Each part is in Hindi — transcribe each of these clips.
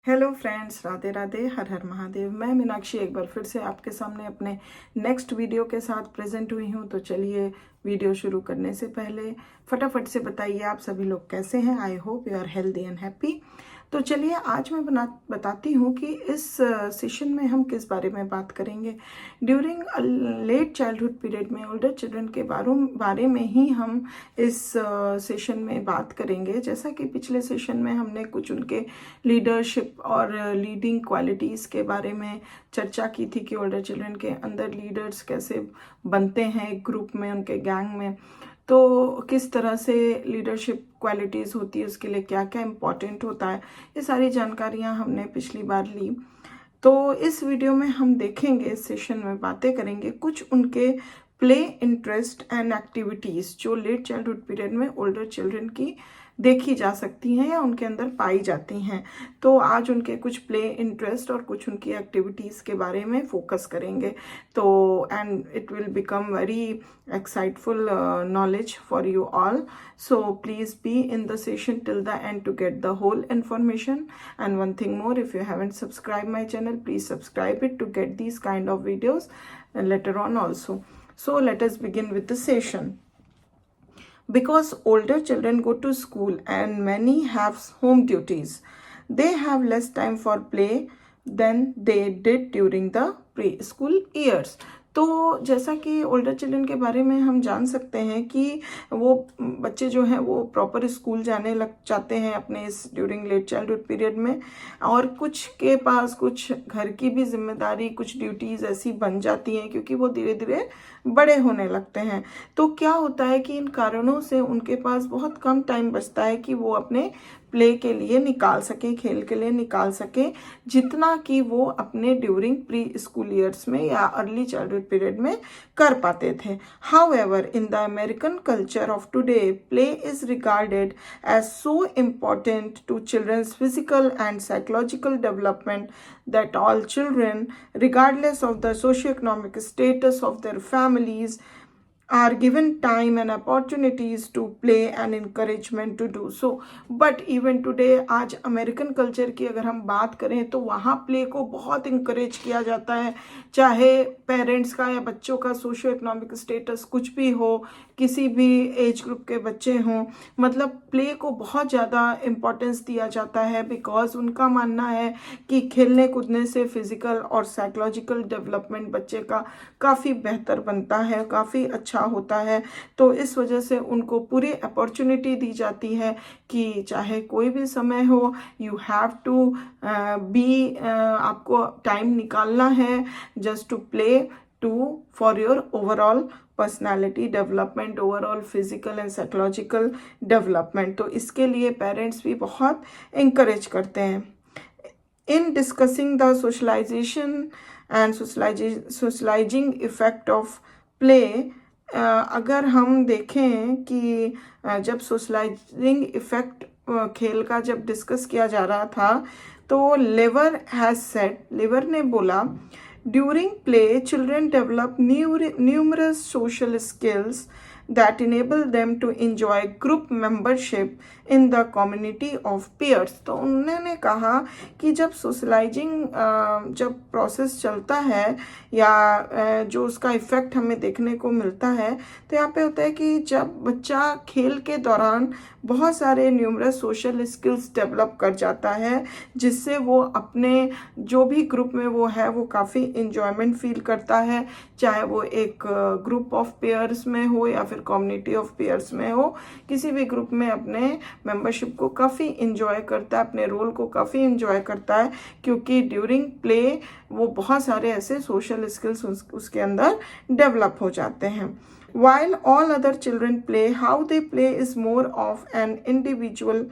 हेलो फ्रेंड्स, राधे राधे, हर हर महादेव। मैं मीनाक्षी एक बार फिर से आपके सामने अपने नेक्स्ट वीडियो के साथ प्रेजेंट हुई हूँ। तो चलिए, वीडियो शुरू करने से पहले फटाफट से बताइए आप सभी लोग कैसे हैं। I hope you are healthy and happy. तो चलिए, आज मैं बताती हूँ कि इस सेशन में हम किस बारे में बात करेंगे। ड्यूरिंग लेट चाइल्डहुड पीरियड में ओल्डर चिल्ड्रन के बारे में ही हम इस सेशन में बात करेंगे। जैसा कि पिछले सेशन में हमने कुछ उनके लीडरशिप और लीडिंग क्वालिटीज़ के बारे में चर्चा की थी कि ओल्डर चिल्ड्रन के अंदर लीडर्स कैसे बनते हैं एक ग्रुप में, उनके गैंग में। तो किस तरह से लीडरशिप क्वालिटीज़ होती है, उसके लिए क्या क्या इम्पोर्टेंट होता है, ये सारी जानकारियाँ हमने पिछली बार ली। तो इस वीडियो में हम देखेंगे, इस सेशन में बातें करेंगे कुछ उनके प्ले इंटरेस्ट एंड एक्टिविटीज़ जो लेट चाइल्डहुड पीरियड में ओल्डर चिल्ड्रन की देखी जा सकती हैं या उनके अंदर पाई जाती हैं। तो आज उनके कुछ प्ले इंटरेस्ट और कुछ उनकी एक्टिविटीज़ के बारे में फोकस करेंगे। तो and it will become very exciteful knowledge for you all. So please be in the session till the end to get the whole information. And one thing more, if you haven't subscribed my channel, please subscribe it to get these kind of videos later on also. So let us begin with the session. Because older children go to school and many have home duties, they have less time for play than they did during the preschool years. तो जैसा कि ओल्डर चिल्ड्रन के बारे में हम जान सकते हैं कि वो बच्चे जो हैं वो प्रॉपर स्कूल जाने लग जाते हैं अपने इस ड्यूरिंग लेट चाइल्डहुड पीरियड में, और कुछ के पास कुछ घर की भी जिम्मेदारी, कुछ ड्यूटीज़ ऐसी बन जाती हैं क्योंकि वो धीरे धीरे बड़े होने लगते हैं। तो क्या होता है कि इन कारणों से उनके पास बहुत कम टाइम बचता है कि वो अपने प्ले के लिए निकाल सकें, खेल के लिए निकाल सकें, जितना कि वो अपने ड्यूरिंग प्री स्कूल ईयर्स में या अर्ली चाइल्डहुड पीरियड में कर पाते थे। However, in the American culture of today, play is regarded as so important to children's physical and psychological development that all children, regardless of the socioeconomic status of their families, are given time and opportunities to play and encouragement to do so. But even today, आज अमेरिकन कल्चर की अगर हम बात करें तो वहाँ प्ले को बहुत इंकरेज किया जाता है, चाहे पेरेंट्स का या बच्चों का सोशो इकोनॉमिक स्टेटस कुछ भी हो, किसी भी एज ग्रुप के बच्चे हों, मतलब प्ले को बहुत ज़्यादा इम्पोर्टेंस दिया जाता है। बिकॉज उनका मानना है कि खेलने कूदने से फिजिकल और साइकोलॉजिकल डेवलपमेंट बच्चे का काफ़ी बेहतर बनता है, काफ़ी अच्छा होता है। तो इस वजह से उनको पूरी अपॉर्चुनिटी दी जाती है कि चाहे कोई भी समय हो, यू हैव टू बी, आपको टाइम निकालना है just to play, to for your overall personality development, overall physical and psychological development. तो इसके लिए पेरेंट्स भी बहुत इंकरेज करते हैं। In discussing the socialization and socializing effect of play, अगर हम देखें कि जब सोशलाइजिंग इफेक्ट खेल का जब डिस्कस किया जा रहा था, तो लेवर ने बोला, during play children develop numerous social skills that enable them to enjoy group membership in the community of peers. तो उन्होंने कहा कि जब सोशलाइजिंग जब प्रोसेस चलता है या जो उसका इफ़ेक्ट हमें देखने को मिलता है, तो यहाँ पे होता है कि जब बच्चा खेल के दौरान बहुत सारे न्यूमरस सोशल स्किल्स डेवलप कर जाता है, जिससे वो अपने जो भी ग्रुप में वो है वो काफ़ी इंजॉयमेंट फील करता है, चाहे वो एक ग्रुप ऑफ पेयर्स में हो या फिर कम्युनिटी ऑफ पेयर्स में हो, किसी भी ग्रुप में अपने मेंबरशिप को काफ़ी इंजॉय करता है, अपने रोल को काफ़ी इंजॉय करता है, क्योंकि ड्यूरिंग प्ले वो बहुत सारे ऐसे सोशल स्किल्स उसके अंदर डेवलप हो जाते हैं। While all other children play, how they play is more of an individual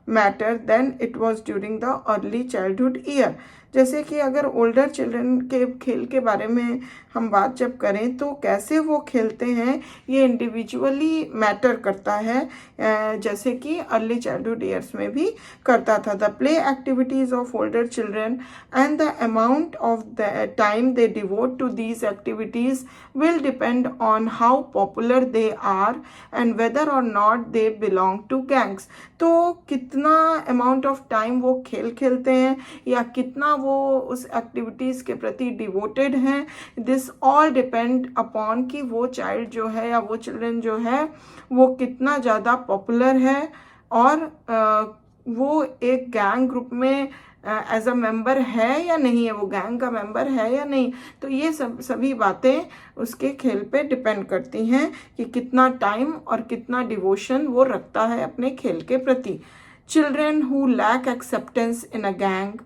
matter than it was during the early childhood year. जैसे कि अगर ओल्डर चिल्ड्रन के खेल के बारे में हम बात जब करें तो कैसे वो खेलते हैं ये इंडिविजुअली मैटर करता है, जैसे कि अर्ली चाइल्डहुड ईयर्स में भी करता था। The play activities of older children and the amount of the time they devote to these activities will depend on how popular they are and whether or not they belong to gangs। तो कितना अमाउंट ऑफ टाइम वो खेल खेलते हैं या कितना वो उस एक्टिविटीज़ के प्रति डिवोटेड हैं, दिस ऑल डिपेंड अपॉन कि वो चाइल्ड जो है या वो चिल्ड्रन जो है वो कितना ज़्यादा पॉपुलर है और वो एक गैंग ग्रुप में एज अ मेंबर है या नहीं है, वो गैंग का मेंबर है या नहीं। तो ये सभी बातें उसके खेल पे डिपेंड करती हैं कि कितना टाइम और कितना डिवोशन वो रखता है अपने खेल के प्रति। Children who lack acceptance in a gang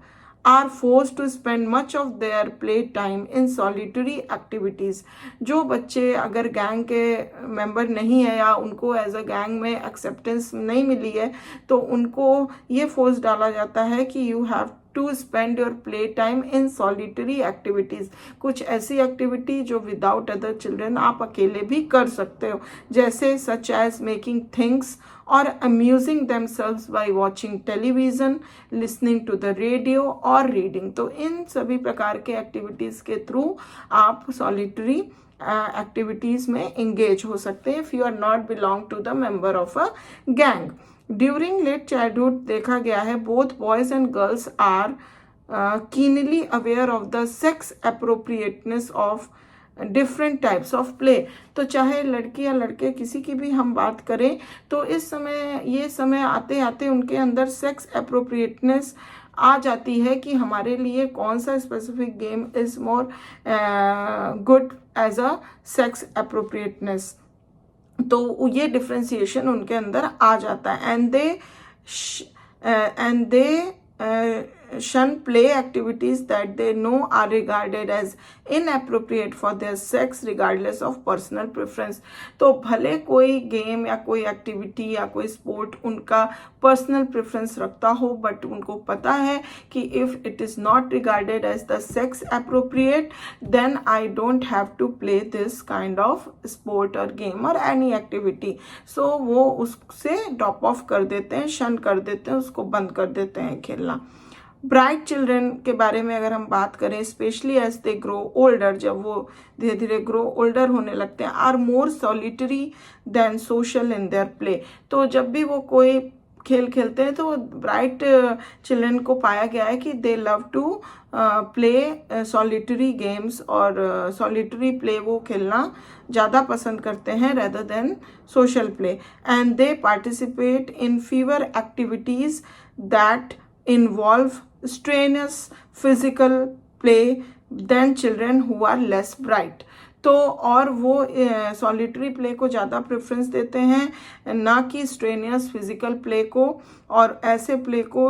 are force to spend much of their play time in solitary activities. जो बच्चे अगर गैंग के मेंबर नहीं है या उनको एज अ गैंग में एक्सेप्टेंस नहीं मिली है तो उनको ये फोर्स डाला जाता है कि you have to spend your play time in solitary activities. कुछ ऐसी एक्टिविटी जो विदाउट अदर चिल्ड्रन आप अकेले भी कर सकते हो, जैसे सच एज मेकिंग थिंग्स और amusing themselves by watching television, listening to the radio और रीडिंग। तो इन सभी प्रकार के एक्टिविटीज़ के थ्रू आप सॉलिटरी एक्टिविटीज़ में इंगेज हो सकते हैं if you are not belong to the member of a gang. During late childhood देखा गया है both boys and girls are keenly aware of the sex appropriateness of different types of play. तो चाहे लड़की या लड़के किसी की भी हम बात करें तो इस समय ये समय आते आते उनके अंदर सेक्स अप्रोप्रिएटनेस आ जाती है कि हमारे लिए कौन सा specific game is more good as a sex appropriateness. तो ये डिफ्रेंसिएशन उनके अंदर आ जाता है and they shun play activities that they know are regarded as inappropriate for their sex regardless of personal preference। तो भले कोई गेम या कोई एक्टिविटी या कोई स्पोर्ट उनका पर्सनल प्रेफरेंस रखता हो बट उनको पता है कि if it is not regarded as the sex appropriate then I don't have to play this kind of sport और गेम और एनी एक्टिविटी। सो वो उससे ड्रॉप ऑफ कर देते हैं, शन कर देते हैं, उसको बंद कर देते हैं खेलना। ब्राइट चिल्ड्रन के बारे में अगर हम बात करें, specially as they grow older, जब वो धीरे धीरे ग्रो ओल्डर होने लगते हैं, are more solitary than social in their play. तो जब भी वो कोई खेल खेलते हैं तो ब्राइट चिल्ड्रन को पाया गया है कि they love to play solitary games और सॉलिटरी प्ले वो खेलना ज़्यादा पसंद करते हैं rather than social play, and they participate in fewer activities that involve strenuous physical play than children who are less bright। तो और वो सॉलिटरी प्ले को ज़्यादा प्रेफरेंस देते हैं ना कि स्ट्रेनियस फिजिकल प्ले को, और ऐसे प्ले को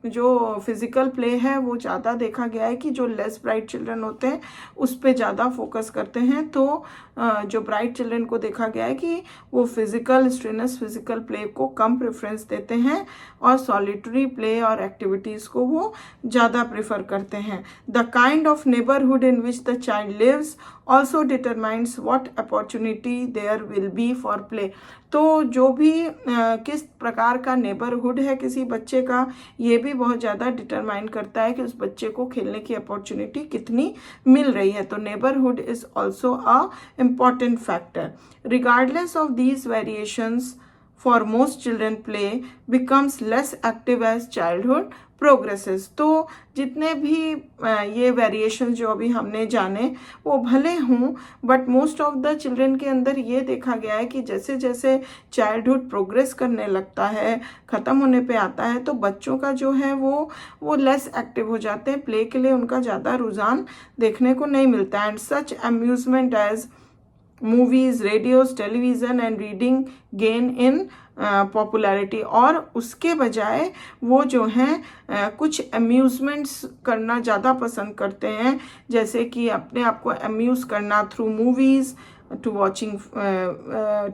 जो फिजिकल प्ले है वो ज़्यादा देखा गया है कि जो लेस ब्राइट चिल्ड्रन होते हैं उस पे ज़्यादा फोकस करते हैं। तो जो ब्राइट चिल्ड्रन को देखा गया है कि वो स्ट्रेनियस फिजिकल प्ले को कम प्रेफरेंस देते हैं और सॉलिटरी प्ले और एक्टिविटीज़ को वो ज़्यादा प्रेफर करते हैं। The kind of neighbourhood in which the child lives also determines what opportunity there will be for play। तो जो भी किस प्रकार का नेबरहुड है किसी बच्चे का, ये भी बहुत ज़्यादा डिटरमाइन करता है कि उस बच्चे को खेलने की अपॉर्चुनिटी कितनी मिल रही है। तो neighbourhood is also a important factor. Regardless of these variations for most children play becomes less active as childhood progresses। तो जितने भी ये वेरिएशन जो अभी हमने जाने वो भले हों but most of the children के अंदर ये देखा गया है कि जैसे जैसे चाइल्डहुड प्रोग्रेस करने लगता है, ख़त्म होने पे आता है, तो बच्चों का जो है वो लेस एक्टिव हो जाते हैं, प्ले के लिए उनका ज़्यादा रुझान देखने को नहीं मिलता है। And such amusement as movies, radios, television and reading gain in popularity. और उसके बजाय वो जो हैं कुछ अम्यूज़मेंट्स करना ज़्यादा पसंद करते हैं, जैसे कि अपने आप को अम्यूज़ करना through movies, to watching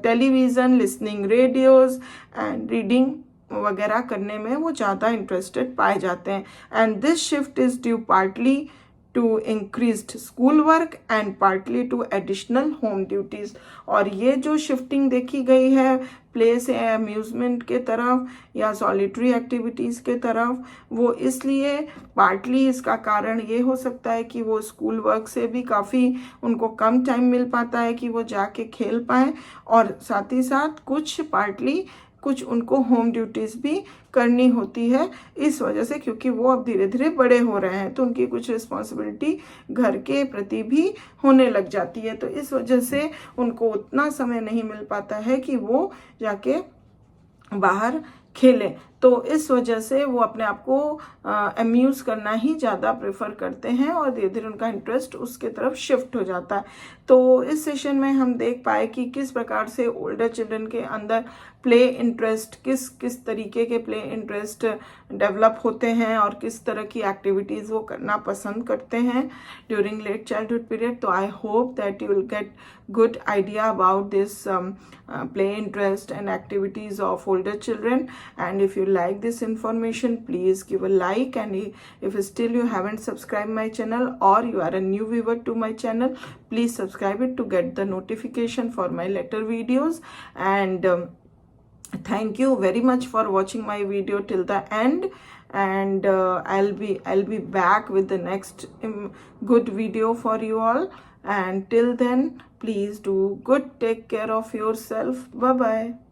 television, listening radios and reading वगैरह करने में वो ज़्यादा इंटरेस्टेड पाए जाते हैं। And this shift is due partly to increased school work and partly to additional home duties. और ये जो शिफ्टिंग देखी गई है प्ले से अम्यूज़मेंट के तरफ या सॉलिटरी एक्टिविटीज़ के तरफ, वो इसलिए पार्टली इसका कारण ये हो सकता है कि वो स्कूल वर्क से भी काफ़ी उनको कम टाइम मिल पाता है कि वो जाके खेल पाएँ, और साथ ही साथ कुछ उनको होम ड्यूटीज़ भी करनी होती है इस वजह से, क्योंकि वो अब धीरे धीरे बड़े हो रहे हैं तो उनकी कुछ रिस्पॉन्सिबिलिटी घर के प्रति भी होने लग जाती है। तो इस वजह से उनको उतना समय नहीं मिल पाता है कि वो जाके बाहर खेलें। तो इस वजह से वो अपने आप को अम्यूज़ करना ही ज़्यादा प्रेफर करते हैं और धीरे धीरे उनका इंटरेस्ट उसके तरफ शिफ्ट हो जाता है। तो इस सेशन में हम देख पाए कि किस प्रकार से ओल्डर चिल्ड्रन के अंदर प्ले इंटरेस्ट, किस तरीके के प्ले इंटरेस्ट डेवलप होते हैं और किस तरह की एक्टिविटीज़ वो करना पसंद करते हैं ड्यूरिंग लेट चाइल्डहुड पीरियड। तो I hope that you will get good idea about this play interest and activities of older children. And if you like this information, please give a like, and if still you haven't subscribed my channel or you are a new viewer to my channel, please subscribe it to get the notification for my later videos. And thank you very much for watching my video till the end, and I'll be back with the next good video for you all. And till then, please do good, take care of yourself. Bye bye.